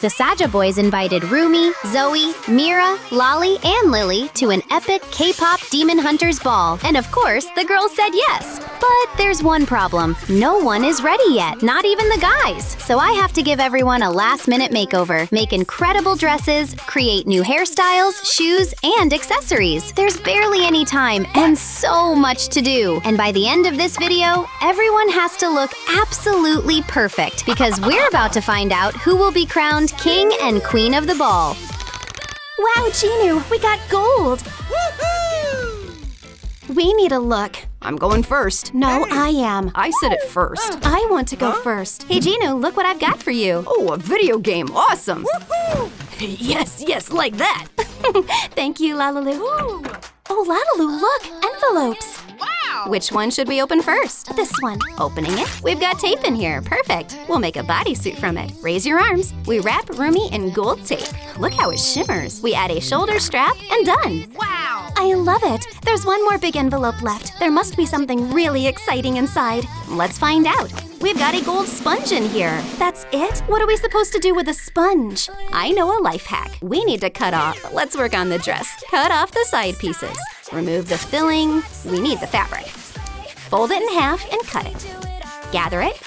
The Sasha boys invited Rumi, Zoey, Mira, Lali, and Lily to an epic K-Pop Demon Hunters ball. And of course, the girls said yes. But there's one problem. No one is ready yet, not even the guys. So I have to give everyone a last-minute makeover, make incredible dresses, create new hairstyles, shoes, and accessories. There's barely any time and so much to do. And by the end of this video, everyone has to look absolutely perfect because we're about to find out who will be crowned King and Queen of the Ball. Wow, Genu, we got gold! We need a look. I'm going first. No, I am. I said it first. I want to go first. Hey, Genu, look what I've got for you. Oh, a video game. Awesome. Yes, like that. Thank you, Lalalu. Oh, Lalalu, look, envelopes. Wow. Which one should we open first? This one. Opening it. We've got tape in here. Perfect. We'll make a bodysuit from it. Raise your arms. We wrap Roomie in gold tape. Look how it shimmers. We add a shoulder strap and done. Wow. I love it. There's one more big envelope left. There must be something really exciting inside. Let's find out. We've got a gold sponge in here. That's it? What are we supposed to do with a sponge? I know a life hack. We need to cut off. Let's work on the dress. Cut off the side pieces. Remove the filling. We need the fabric. Fold it in half and cut it. Gather it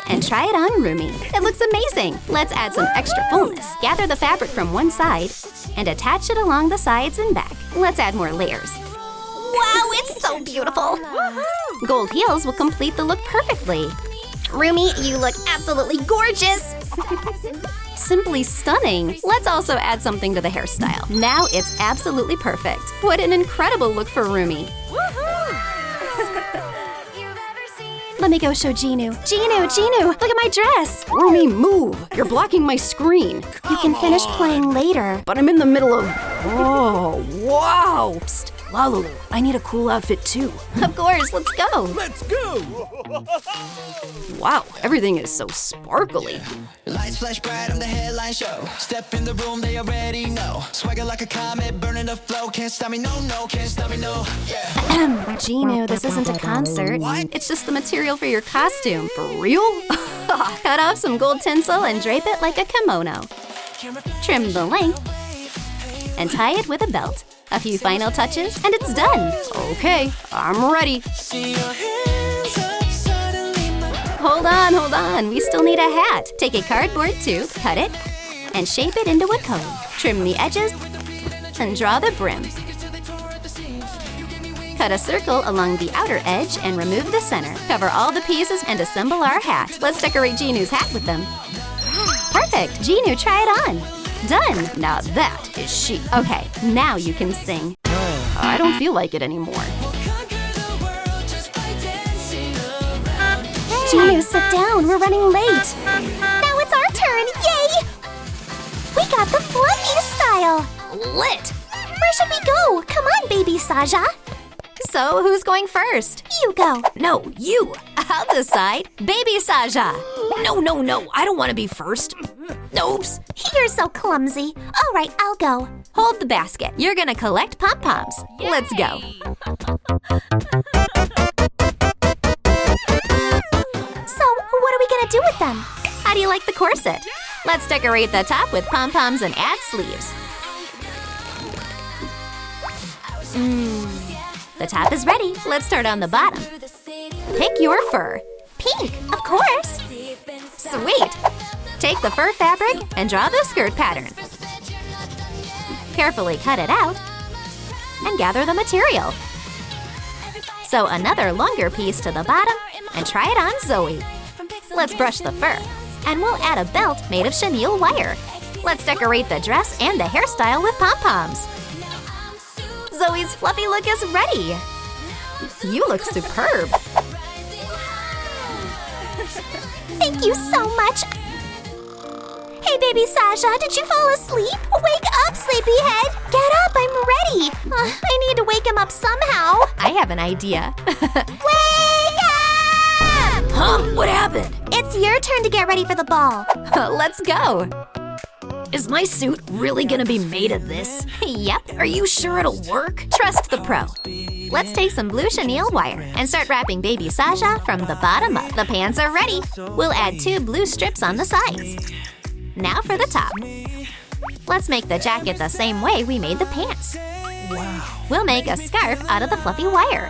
and try it on Roomie. It looks amazing. Let's add some extra fullness. Gather the fabric from one side and attach it along the sides and back. Let's add more layers. Wow, it's so beautiful. Gold heels will complete the look perfectly. Roomie, you look absolutely gorgeous. Simply stunning. Let's also add something to the hairstyle. Now it's absolutely perfect. What an incredible look for Roomie. Let me go show Genu. Genu, look at my dress. Roomie, move. You're blocking my screen. You can finish playing later. But I'm in the middle of... Oh, wow. Psst, Lalalu, I need a cool outfit too. Of course, let's go. Let's go! Wow, everything is so sparkly. Lights flash bright on the headline show. Step in the room, they already know. Swagger like a comet, burning the flow. Can't stop me, no, can't stop me, no. Yeah. Genu, this isn't a concert. What? It's just the material for your costume. For real? Cut off some gold tinsel and drape it like a kimono. Trim the length and tie it with a belt. A few final touches and it's done. Okay, I'm ready. Hold on. We still need a hat. Take a cardboard tube, cut it, and shape it into a cone. Trim the edges and draw the brim. Cut a circle along the outer edge and remove the center. Cover all the pieces and assemble our hat. Let's decorate Genu's hat with them. Perfect. Genu, try it on. Done. Now that is chic. Okay, now you can sing. I don't feel like it anymore. Genu, sit down. We're running late. Now it's our turn. Yay! We got the fluffy style. Lit! Where should we go? Come on, baby Sasha. So, who's going first? You go. No, you. I'll decide. Baby Sasha. No. I don't want to be first. Oops. You're so clumsy. All right, I'll go. Hold the basket. You're gonna collect pom-poms. Let's go. So, what are we gonna do with them? How do you like the corset? Let's decorate the top with pom-poms and add sleeves. The top is ready. Let's start on the bottom. Pick your fur. Pink, of course. Sweet. Take the fur fabric and draw the skirt pattern. Carefully cut it out and gather the material. Sew another longer piece to the bottom and try it on Zoey. Let's brush the fur and we'll add a belt made of chenille wire. Let's decorate the dress and the hairstyle with pom-poms. Zoey's fluffy look is ready. You look superb. Thank you so much. Hey, baby Sasha, did you fall asleep? Wake up, sleepyhead. Get up, I'm ready. I need to wake him up somehow. I have an idea. Wake up! Huh? What happened? It's your turn to get ready for the ball. Let's go. Is my suit really gonna be made of this? Yep. Are you sure it'll work? Trust the pro. Let's take some blue chenille wire and start wrapping baby Sasha from the bottom up. The pants are ready. We'll add 2 blue strips on the sides. Now for the top. Let's make the jacket the same way we made the pants. Wow. We'll make a scarf out of the fluffy wire.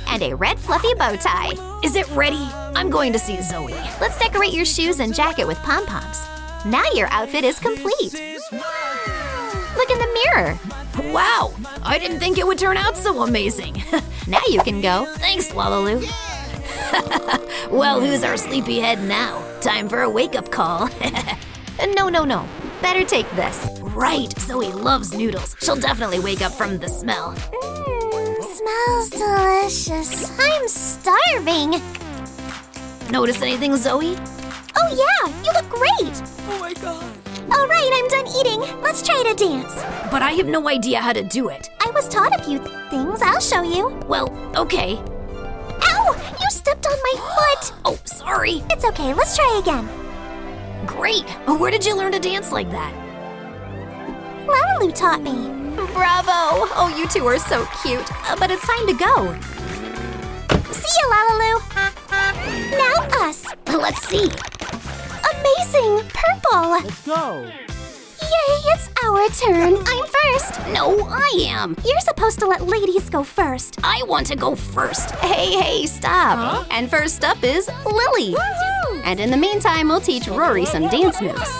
And a red fluffy bow tie. Is it ready? I'm going to see Zoey. Let's decorate your shoes and jacket with pom-poms. Now your outfit is complete. Look in the mirror. Wow, I didn't think it would turn out so amazing. Now you can go. Thanks, Lalalu. Well, who's our sleepyhead now? Time for a wake-up call. No. Better take this. Right, Zoey loves noodles. She'll definitely wake up from the smell. Smells delicious. I'm starving. Notice anything, Zoey? Oh yeah, you look great. Oh my god. All right, I'm done eating. Let's try to dance. But I have no idea how to do it. I was taught a few things. I'll show you. Well, okay. Ow! You stepped on my foot. Oh, sorry. It's okay. Let's try again. Great. Where did you learn to dance like that? Lalalu taught me. Bravo! Oh, you two are so cute. But it's time to go. See ya, Lalalu. Now us. Let's see. Amazing! Purple! Let's go! Yay, it's our turn. I'm first. No, I am. You're supposed to let ladies go first. I want to go first. Hey, stop. Huh? And first up is Lily. Woohoo! And in the meantime, we'll teach Rory some dance moves.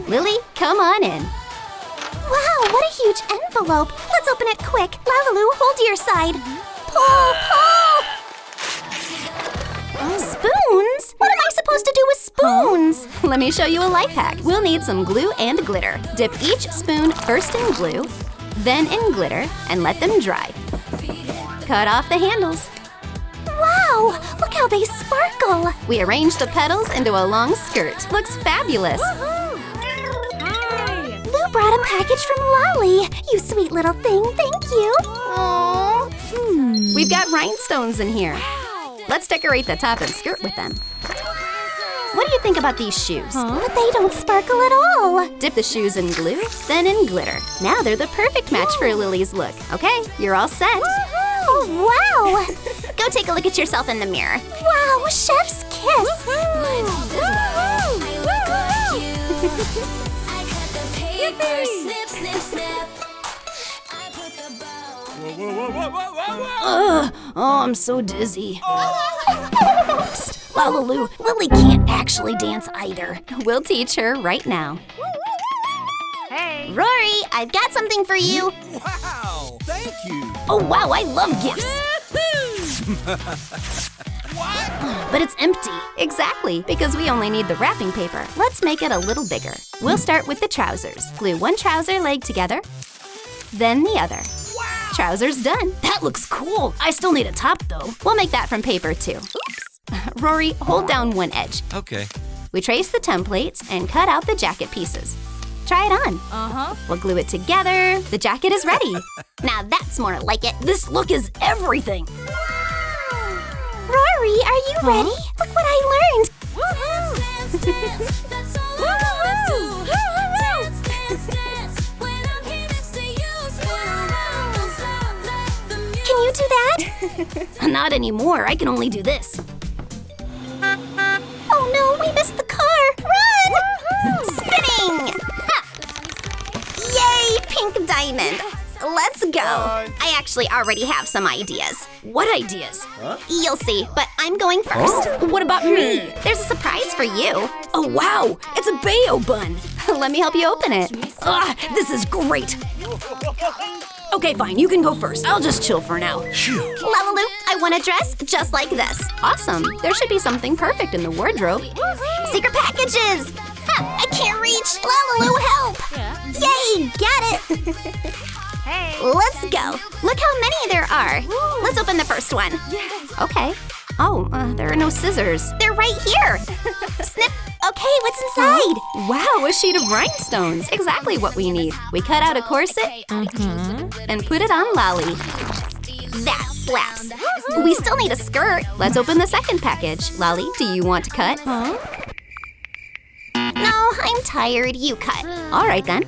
Lily, come on in. Wow, what a huge envelope. Let's open it quick. Lalalu, hold to your side. Pull! Spoons? What am I supposed to do with spoons? Let me show you a life hack. We'll need some glue and glitter. Dip each spoon first in glue, then in glitter, and let them dry. Cut off the handles. Wow, look how they sparkle. We arrange the petals into a long skirt. Looks fabulous. Lou brought a package from Lali. You sweet little thing, thank you. We've got rhinestones in here. Let's decorate the top and skirt with them. What do you think about these shoes? But they don't sparkle at all. Dip the shoes in glue, then in glitter. Now they're the perfect match for Lily's look. Okay, you're all set. Oh, wow. Go take a look at yourself in the mirror. Wow, chef's kiss. Oh, I'm so dizzy. Psst, Lalalu, Lily can't actually dance either. We'll teach her right now. Rory, I've got something for you. Wow. Thank you. Oh wow, I love gifts. But it's empty. Exactly, because we only need the wrapping paper. Let's make it a little bigger. We'll start with the trousers. Glue one trouser leg together, then the other. Trousers done. That looks cool. I still need a top though. We'll make that from paper too. Oops. Rory, hold down one edge. Okay. We trace the templates and cut out the jacket pieces. Try it on. We'll glue it together. The jacket is ready. Now that's more like it. This look is everything. Rory, are you ready? Look what I learned. Can you do that? Not anymore. I can only do this. Oh no, we missed the car. Run! Spinning! Ha! Yay, pink diamond. Let's go. I actually already have some ideas. What ideas? You'll see, but I'm going first. What about me? There's a surprise for you. Oh wow, it's a bayo bun. Let me help you open it. This is great. Okay, fine, you can go first. I'll just chill for now. Lalalu, I want a dress just like this. Awesome. There should be something perfect in the wardrobe. Secret packages! Ha, I can't reach! Lalalu, help! Yay, got it! Let's go. Look how many there are. Let's open the first one. Okay. Oh, there are no scissors. They're right here. Snip. Okay, what's inside? Wow, a sheet of rhinestones. Exactly what we need. We cut out a corset and put it on Lali. That slaps. We still need a skirt. Let's open the second package. Lali, do you want to cut? No, No, I'm tired. You cut. All right then.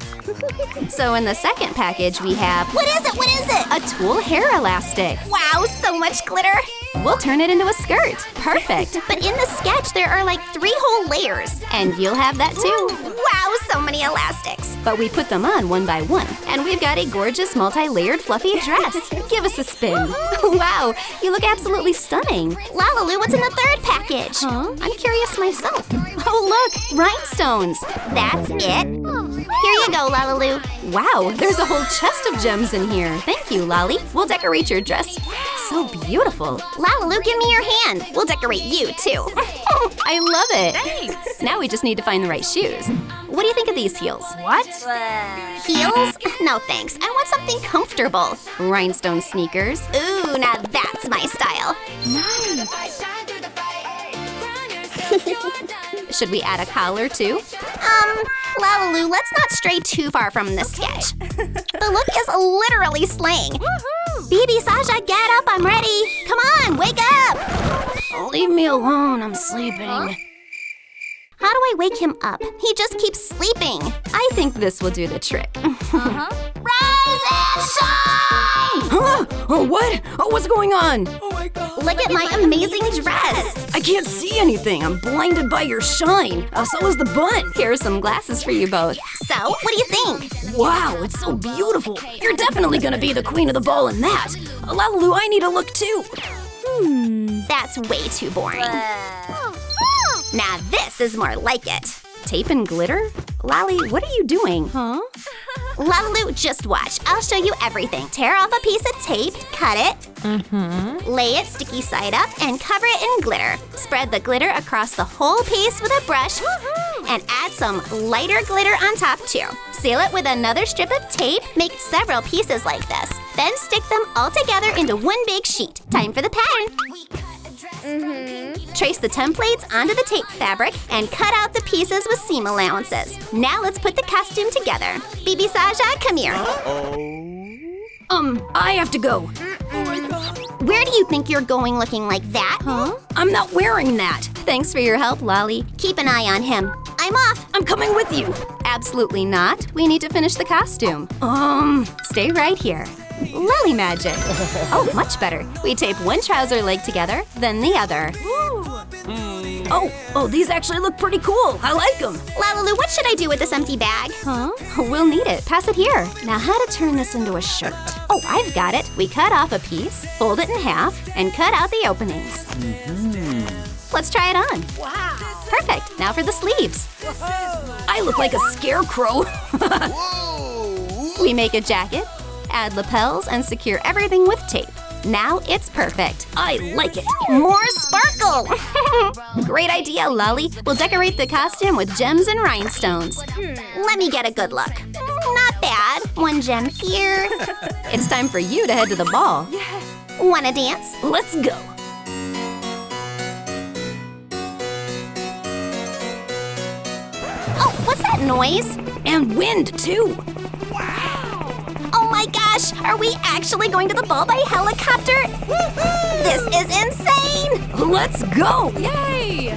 So in the second package we have What is it? What is it? a tulle hair elastic. Wow, so much glitter. We'll turn it into a skirt. Perfect. But in the sketch, there are like 3 whole layers. And you'll have that too. Wow, so many elastics. But we put them on one by one, and we've got a gorgeous multi-layered fluffy dress. Give us a spin. Wow, you look absolutely stunning. Lalalu, what's in the third package? Huh? I'm curious myself. Oh look, rhinestones. That's it. Here you go, Lalalu. Wow, there's a whole chest of gems in here. Thank you, Lali. We'll decorate your dress. So beautiful. Lalalu, give me your hand. We'll decorate you too. I love it. Thanks. Now we just need to find the right shoes. What do you think of these heels? What? Heels? No thanks. I want something comfortable. Rhinestone sneakers. Ooh, now that's my style. Should we add a collar too? Lalalu, let's not stray too far from this sketch. The look is literally slaying. Baby Sasha, get up, I'm ready. Come on, wake up. Leave me alone, I'm sleeping. How do I wake him up? He just keeps sleeping. I think this will do the trick. Rise and shine! Huh? Oh, what? Oh, what's going on? Look at my amazing dress. I can't see anything. I'm blinded by your shine. So is the bun. Here are some glasses for you both. So, what do you think? Wow, it's so beautiful. You're definitely gonna be the queen of the ball in that. Lalalu, I need a look too. That's way too boring. Now this is more like it. Tape and glitter? Lali, what are you doing? Huh? Lalalu, just watch. I'll show you everything. Tear off a piece of tape, cut it, lay it sticky side up, and cover it in glitter. Spread the glitter across the whole piece with a brush, and add some lighter glitter on top too. Seal it with another strip of tape. Make several pieces like this. Then stick them all together into one big sheet. Time for the pattern. Trace the templates onto the tape fabric and cut out the pieces with seam allowances. Now let's put the costume together. Baby Sasha, come here. I have to go. Where do you think you're going looking like that? Huh? I'm not wearing that. Thanks for your help, Lali. Keep an eye on him. I'm off. I'm coming with you. Absolutely not. We need to finish the costume. Stay right here. Lily magic. Oh, much better. We tape one trouser leg together, then the other. Oh, these actually look pretty cool. I like them. Lalalu, what should I do with this empty bag? Huh? We'll need it. Pass it here. Now how to turn this into a shirt. Oh, I've got it. We cut off a piece, fold it in half, and cut out the openings. Let's try it on. Wow. Perfect. Now for the sleeves. I look like a scarecrow. We make a jacket, add lapels, and secure everything with tape. Now it's perfect. I like it. More sparkle. Great idea, Lali. We'll decorate the costume with gems and rhinestones. Let me get a good look. Not bad. One gem here. It's time for you to head to the ball. Wanna dance? Let's go. Oh, what's that noise? And wind, too. Oh my gosh, are we actually going to the ball by helicopter? This is insane! Let's go! Yay!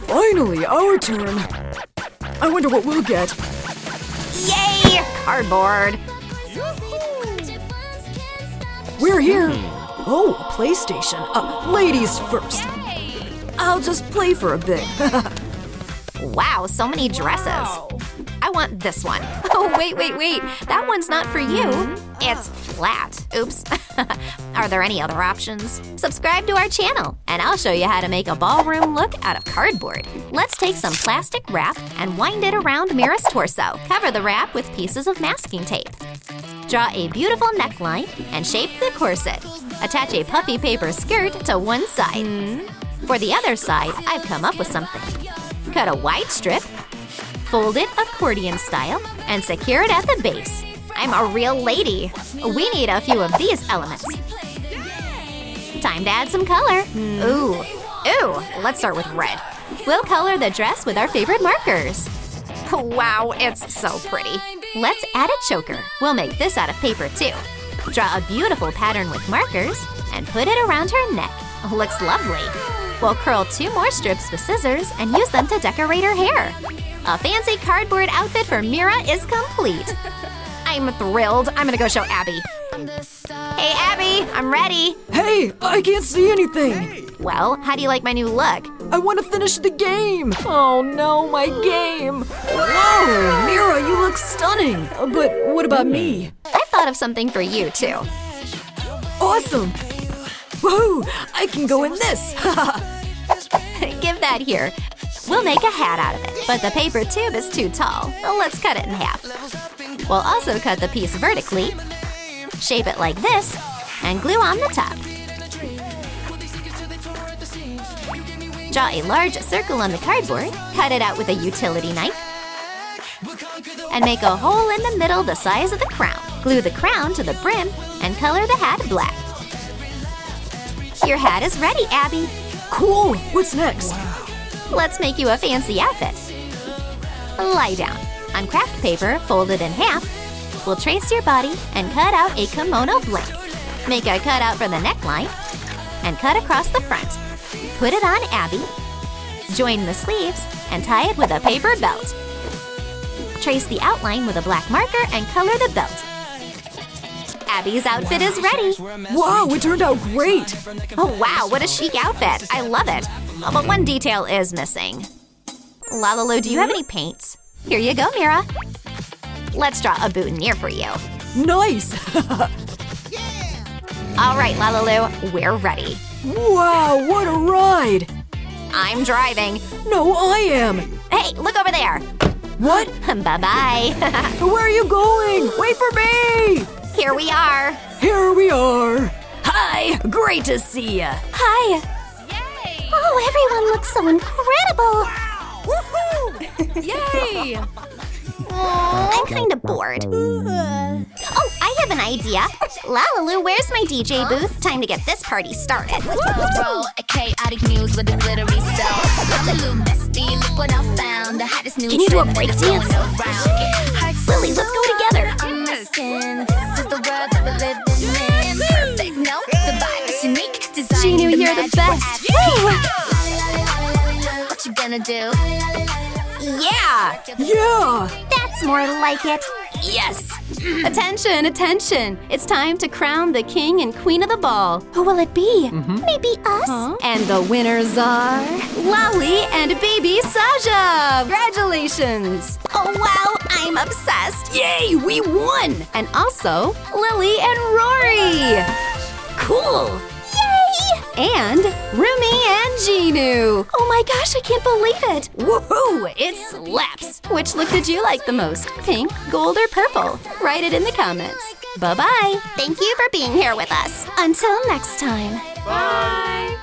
Finally, our turn. I wonder what we'll get. Yay! Cardboard. We're here. Oh, PlayStation. Ladies first. I'll just play for a bit. Wow, so many dresses. I want this one. Oh, wait. That one's not for you. It's flat. Oops. Are there any other options? Subscribe to our channel, and I'll show you how to make a ballroom look out of cardboard. Let's take some plastic wrap and wind it around Mira's torso. Cover the wrap with pieces of masking tape. Draw a beautiful neckline and shape the corset. Attach a puffy paper skirt to one side. For the other side, I've come up with something. Cut a wide strip, fold it accordion style, and secure it at the base. I'm a real lady. We need a few of these elements. Time to add some color. Ooh, let's start with red. We'll color the dress with our favorite markers. Wow, it's so pretty. Let's add a choker. We'll make this out of paper too. Draw a beautiful pattern with markers and put it around her neck. Looks lovely. We'll curl 2 more strips with scissors and use them to decorate her hair. A fancy cardboard outfit for Mira is complete. I'm thrilled. I'm gonna go show Abby. Hey, Abby, I'm ready. Hey, I can't see anything. Well, how do you like my new look? I want to finish the game. Oh no, my game. Whoa, Mira, you look stunning. But what about me? I thought of something for you, too. Awesome. Woohoo, I can go in this. Give that here. We'll make a hat out of it, but the paper tube is too tall. Let's cut it in half. We'll also cut the piece vertically, shape it like this, and glue on the top. Draw a large circle on the cardboard, cut it out with a utility knife, and make a hole in the middle the size of the crown. Glue the crown to the brim and color the hat black. Your hat is ready, Abby. Cool, what's next? Let's make you a fancy outfit. Lie down. On craft paper, fold it in half. We'll trace your body and cut out a kimono blank. Make a cutout for the neckline and cut across the front. Put it on Abby. Join the sleeves and tie it with a paper belt. Trace the outline with a black marker and color the belt. Abby's outfit is ready. Wow, it turned out great. Oh wow, what a chic outfit. I love it. Oh, but one detail is missing. Lalalu, do you have any paints? Here you go, Mira. Let's draw a boutonniere for you. Nice. All right, Lalalu, we're ready. Wow, what a ride. I'm driving. No, I am. Hey, look over there. What? Bye-bye. Where are you going? Wait for me. Here we are. Here we are. Hi, great to see ya. Hi. Oh, everyone looks so incredible. Yay! I'm kind of bored. Oh, I have an idea. Lalalu, where's my DJ booth? Time to get this party started. Chaotic news with the glittery stuff. I'm a little bestie, look what I found. The hottest new Can you do a trend break that's dance? going around. Lily, let's go together. In my skin, this is the world that we're living in. Perfect, no, the vibe is unique. Design Genu, you're the best. Woo! What you gonna do? Yeah! Yeah. That's more like it. Yes! Attention, attention! It's time to crown the king and queen of the ball. Who will it be? Maybe us? And the winners are Lali and baby Sasha! Congratulations! Oh wow, I'm obsessed! Yay, we won! And also Lily and Rory! Cool! Yay! And Rumi and Genu! Oh my gosh, I can't believe it! Woohoo! It slaps! Which look did you like the most? Pink, gold, or purple? Write it in the comments. Bye-bye! Thank you for being here with us. Until next time. Bye.